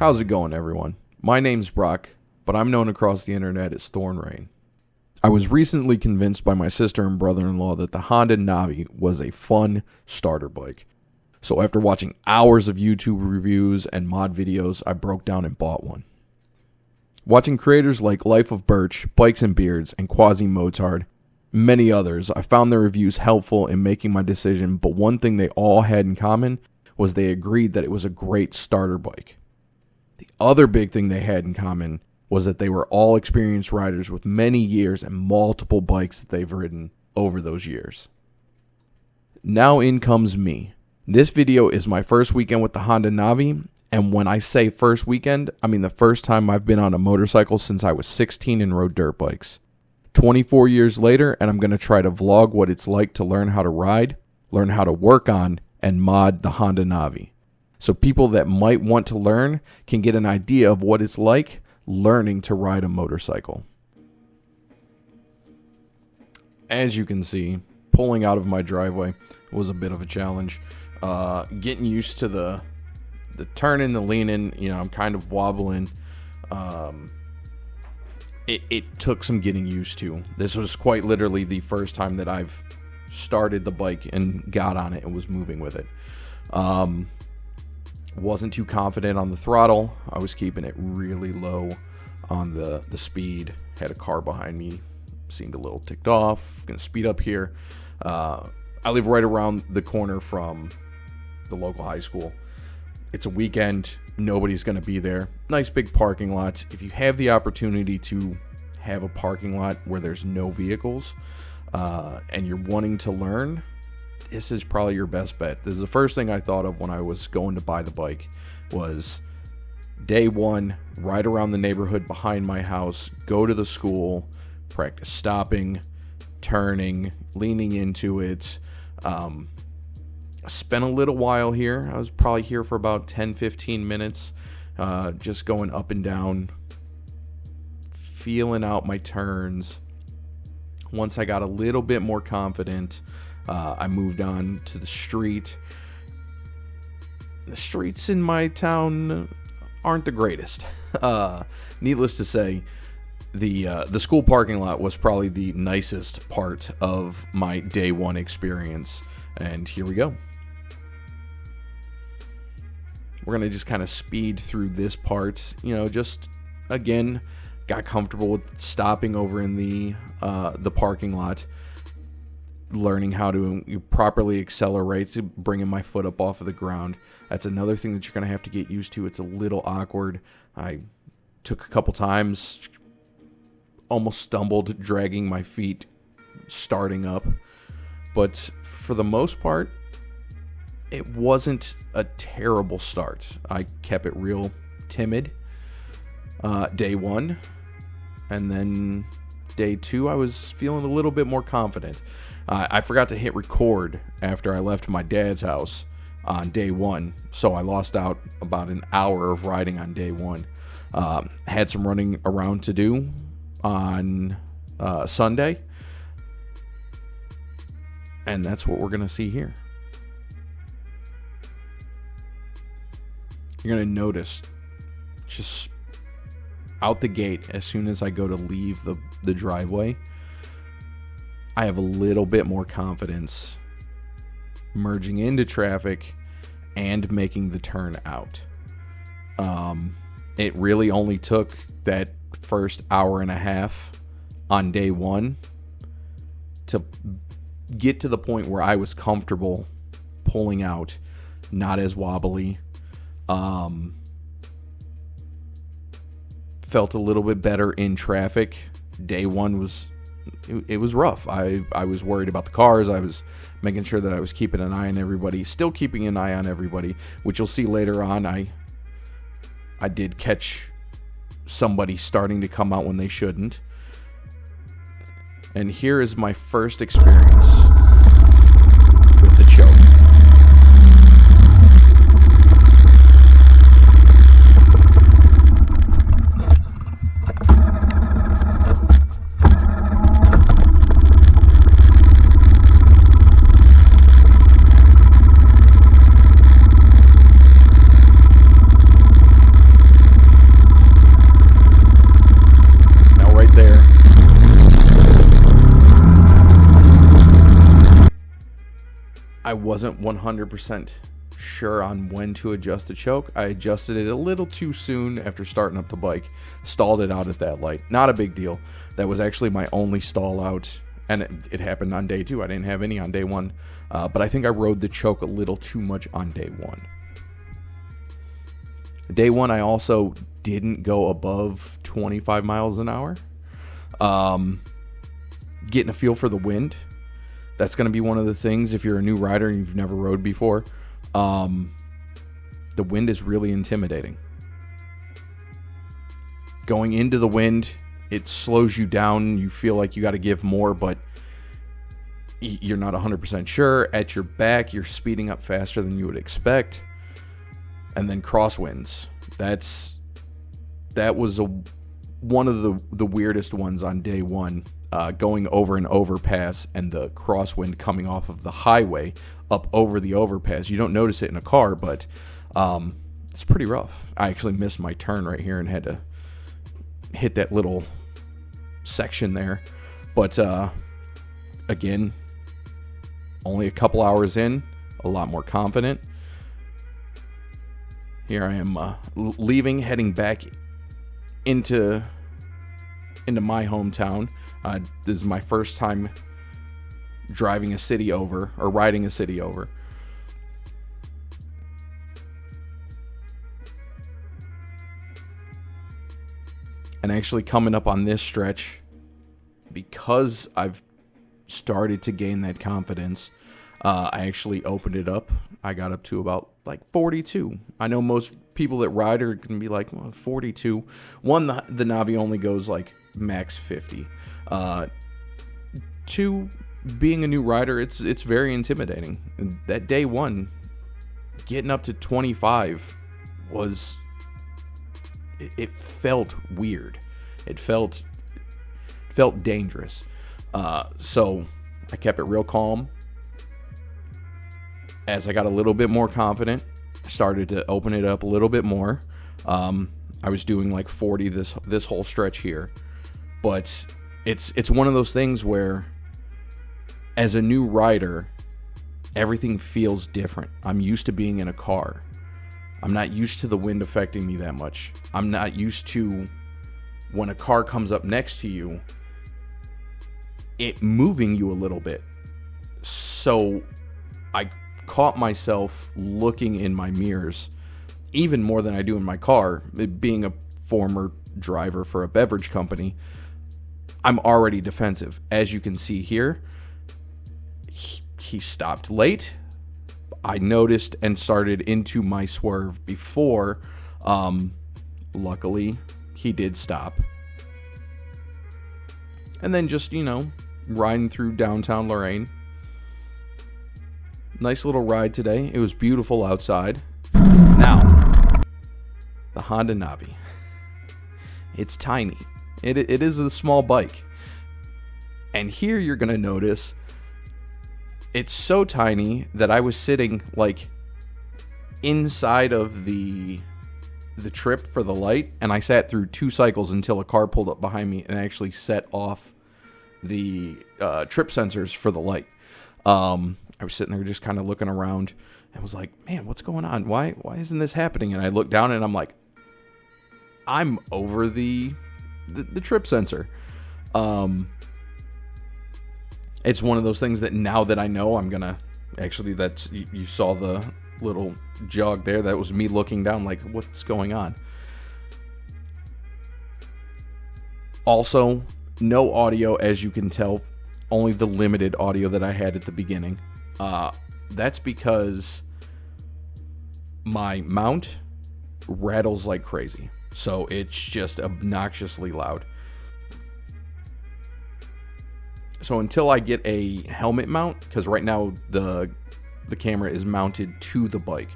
How's it going, everyone? My name's Brock, but I'm known across the internet as Thornrain. I was recently convinced by my sister and brother-in-law that the Honda Navi was a fun starter bike. So after watching hours of YouTube reviews and mod videos, I broke down and bought one. Watching creators like Life of Birch, Bikes and Beards, and Quasi Motard, many others, I found their reviews helpful in making my decision, but one thing they all had in common was they agreed that it was a great starter bike. The other big thing they had in common was that they were all experienced riders with many years and multiple bikes that they've ridden over those years. Now in comes me. This video is my first weekend with the Honda Navi, and when I say first weekend, I mean the first time I've been on a motorcycle since I was 16 and rode dirt bikes. 24 years later, and I'm going to try to vlog what it's like to learn how to ride, learn how to work on, and mod the Honda Navi. So people that might want to learn can get an idea of what it's like learning to ride a motorcycle. As you can see, pulling out of my driveway was a bit of a challenge. Getting used to the turning, the leaning, I'm kind of wobbling. It took some getting used to. This was quite literally the first time that I've started the bike and got on it and was moving with it. Wasn't too confident on the throttle. I was keeping it really low on the speed. Had a car behind me. Seemed a little ticked off. Gonna speed up here. I live right around the corner from the local high school. It's a weekend. Nobody's gonna be there. Nice big parking lot. If you have the opportunity to have a parking lot where there's no vehicles and you're wanting to learn, this is probably your best bet. This is the first thing I thought of when I was going to buy the bike was day one, ride around the neighborhood behind my house, go to the school, practice stopping, turning, leaning into it. Spent a little while here. I was probably here for about 10-15 minutes, just going up and down, feeling out my turns. Once I got a little bit more confident, I moved on to the street. The streets in my town aren't the greatest. Needless to say, the school parking lot was probably the nicest part of my day one experience. And here we go. We're going to just kind of speed through this part. Just, again, got comfortable with stopping over in the parking lot. Learning how to properly accelerate, to bringing my foot up off of the ground. That's another thing that you're going to have to get used to. It's a little awkward. I took a couple times, almost stumbled, dragging my feet, starting up. But for the most part, it wasn't a terrible start. I kept it real timid day one. And then day two, I was feeling a little bit more confident. I forgot to hit record after I left my dad's house on day one, so I lost out about an hour of riding on day one. Had some running around to do on Sunday, and that's what we're going to see here. You're going to notice just out the gate, as soon as I go to leave the driveway, I have a little bit more confidence merging into traffic and making the turn out. It really only took that first hour and a half on day one to get to the point where I was comfortable pulling out, not as wobbly. Felt a little bit better in traffic. Day one was rough. I was worried about the cars. I was making sure that I was keeping an eye on everybody. Still keeping an eye on everybody, which you'll see later on. I did catch somebody starting to come out when they shouldn't. And here is my first experience with the choke. wasn't 100% sure on when to adjust the choke. I adjusted it a little too soon after starting up the bike. Stalled it out at that light. Not a big deal. That was actually my only stall out, and it happened on day 2. I didn't have any on day 1, but I think I rode the choke a little too much on day 1. Day 1, I also didn't go above 25 miles an hour. Getting a feel for the wind. That's going to be one of the things if you're a new rider and you've never rode before. The wind is really intimidating. Going into the wind, it slows you down. You feel like you got to give more, but you're not 100% sure. At your back, you're speeding up faster than you would expect. And then crosswinds. That was one of the weirdest ones on day 1. Going over an overpass and the crosswind coming off of the highway up over the overpass. You don't notice it in a car, but it's pretty rough. I actually missed my turn right here and had to hit that little section there. But again, only a couple hours in, a lot more confident. Here I am leaving, heading back into my hometown. This is my first time driving a city over, or riding a city over. And actually coming up on this stretch, because I've started to gain that confidence, I actually opened it up. I got up to about like 42. I know most people that ride are going to be like, well, 42. One, the Navi only goes like max 50. 2, being a new rider, it's very intimidating. And that day 1, getting up to 25 was, it felt weird. It felt dangerous. So I kept it real calm. As I got a little bit more confident, I started to open it up a little bit more. I was doing like 40 this whole stretch here. But it's one of those things where, as a new rider, everything feels different. I'm used to being in a car. I'm not used to the wind affecting me that much. I'm not used to when a car comes up next to you, it moving you a little bit. So I caught myself looking in my mirrors even more than I do in my car. Being a former driver for a beverage company, I'm already defensive. As you can see here, he stopped late. I noticed and started into my swerve before. Luckily, he did stop. And then just, riding through downtown Lorain. Nice little ride today. It was beautiful outside. Now, the Honda Navi. It's tiny. It is a small bike. And here you're going to notice it's so tiny that I was sitting like inside of the trip for the light, and I sat through 2 cycles until a car pulled up behind me and actually set off the trip sensors for the light. I was sitting there just kind of looking around and was like, man, what's going on? Why isn't this happening? And I looked down and I'm like, I'm over the trip sensor. It's one of those things that now that I know, I'm gonna actually, you saw the little jog there. That was me looking down like, what's going on? Also, no audio, as you can tell, only the limited audio that I had at the beginning. That's because my mount rattles like crazy. So it's just obnoxiously loud. So until I get a helmet mount, because right now the camera is mounted to the bike.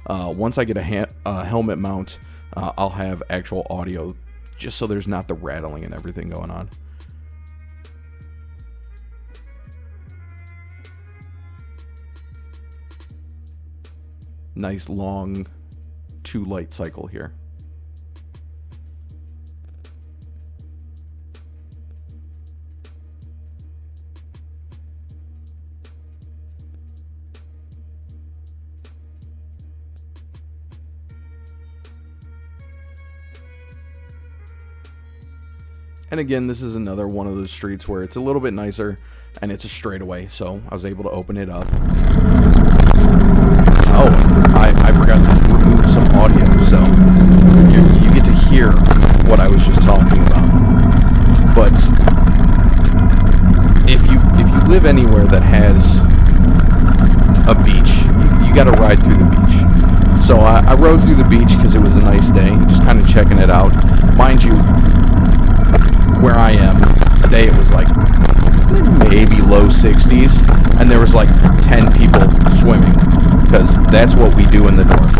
Once I get a helmet mount, I'll have actual audio, just so there's not the rattling and everything going on. Nice long 2 light cycle here. And again, this is another one of those streets where it's a little bit nicer, and it's a straightaway, so I was able to open it up. Oh, I forgot to remove some audio, so you get to hear what I was just talking about. But if you live anywhere that has a beach, you got to ride through the beach. So I rode through the beach because it was a nice day, just kind of checking it out. Mind you, where I am today, it was like maybe low 60s, and there was like 10 people swimming, because that's what we do in the north.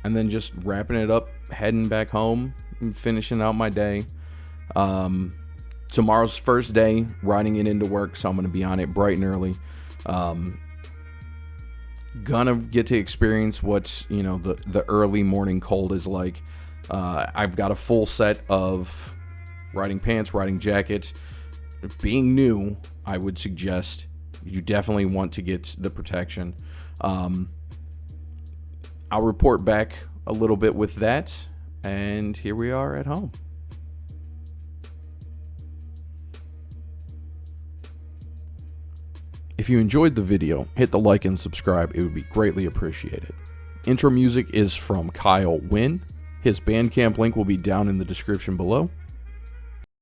And then just wrapping it up, heading back home, and finishing out my day. Tomorrow's first day, riding it into work, so I'm going to be on it bright and early. Gonna get to experience what, the early morning cold is like. I've got a full set of riding pants, riding jacket. Being new, I would suggest you definitely want to get the protection. I'll report back a little bit with that, and here we are at home. If you enjoyed the video, hit the like and subscribe. It would be greatly appreciated. Intro music is from Kyle Wynn. His Bandcamp link will be down in the description below.